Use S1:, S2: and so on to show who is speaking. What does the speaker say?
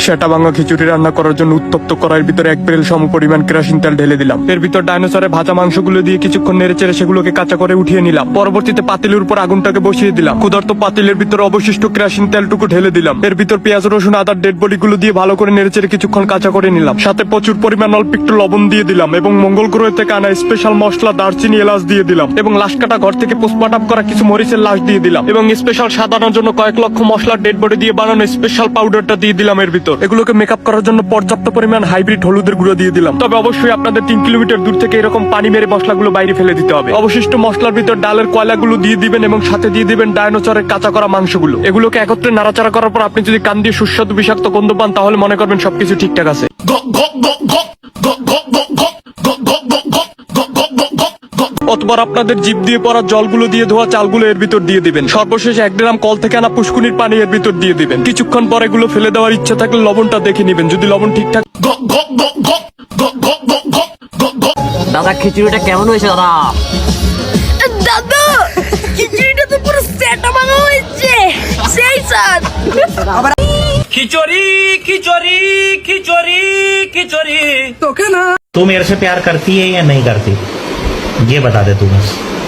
S1: সেটা ভাঙা খিচুড়ি রান্না করার জন্য উত্তপ্ত কড়াইয়ের ভিতরে 1 বেরেল সম পরিমাণ কেরোসিন তেল ঢেলে দিলাম। এর ভিতর ডাইনোসরের ভাজা মাংসগুলো দিয়ে কিছুক্ষণ নেড়ে চেড়ে সেগুলোকে কাঁচা করে উঠিয়ে নিলাম। পরবর্তীতে পাতিলের উপর আগুনটাকে বসিয়ে দিলাম। ক্ষুধার্ত পাতিলের ভিতর অবশিষ্ট কেরোসিন তেলটুকু ঢেলে দিলাম। এর ভিতর পেঁয়াজ রসুন আদার ডেড বডি গুলো দিয়ে ভালো করে নেড়ে চেড়ে কিছুক্ষণ কাঁচা করে নিলাম। সাথে প্রচুর পরিমাণ অল্প একটু লবণ দিয়ে দিলাম এবং মঙ্গল গ্রহ থেকে আনা স্পেশাল মশলা দারচিনি এলাচ দিয়ে দিলাম এবং লাশ কাটা ঘর থেকে পোস্টমর্টম করা কিছু মরিচের লাশ দিয়ে দিলাম এবং স্পেশাল সাজানোর জন্য কয়েক লক্ষ মশলার ডেড বডি দিয়ে বানানো স্পেশাল পাউডারটা দিয়ে দিলাম। এর ভিতর এগুলোকে মেকআপ করার জন্য পর্যাপ্ত পরিমাণ হাইব্রিড হলুদের গুঁড়ো দিয়ে দিলাম। তবে অবশ্যই আপনাদের 3 কিলোমিটার দূর থেকে এরকম পানি মেরে মশলাগুলো বাইরে ফেলে দিতে হবে। অবশিষ্ট মশলার ভিতর ডালের কয়লাগুলো দিয়ে দিবেন এবং সাথে দিয়ে দিবেন ডাইনোসরের কাঁচা করা মাংসগুলো। এগুলোকে একত্রে নাড়াচাড়া করার পর আপনি যদি কান দিয়ে সুস্বাদু বিষাক্ত গন্ধ পান তাহলে মনে করবেন সবকিছু ঠিকঠাক আছে। অতবার আপনাদের জিভ দিয়ে পড়া জলগুলো দিয়ে ধোয়া চালগুলো এর ভিতর দিয়ে দিবেন। সর্বশেষে 1 গ্রাম কল থেকে আনা পুষ্কুনির পানি এর ভিতর দিয়ে দিবেন। কিছুক্ষণ পর এগুলো ফেলে দেওয়ার ইচ্ছা থাকলে লবণটা দেখে নেবেন। যদি লবণ ঠিকঠাক।
S2: দাদা খিচুড়িটা কেমন হয়েছে দাদা?
S3: দাদা খিচুড়িটা তো পুরো সেটা ভাঙা হয়েছে, সেই স্বাদ।
S4: खिचड़ी खिचड़ी खिचड़ी खिचड़ी
S5: तो क्या ना
S6: तू मेरे से प्यार करती है या नहीं करती ये बता दे तू बस।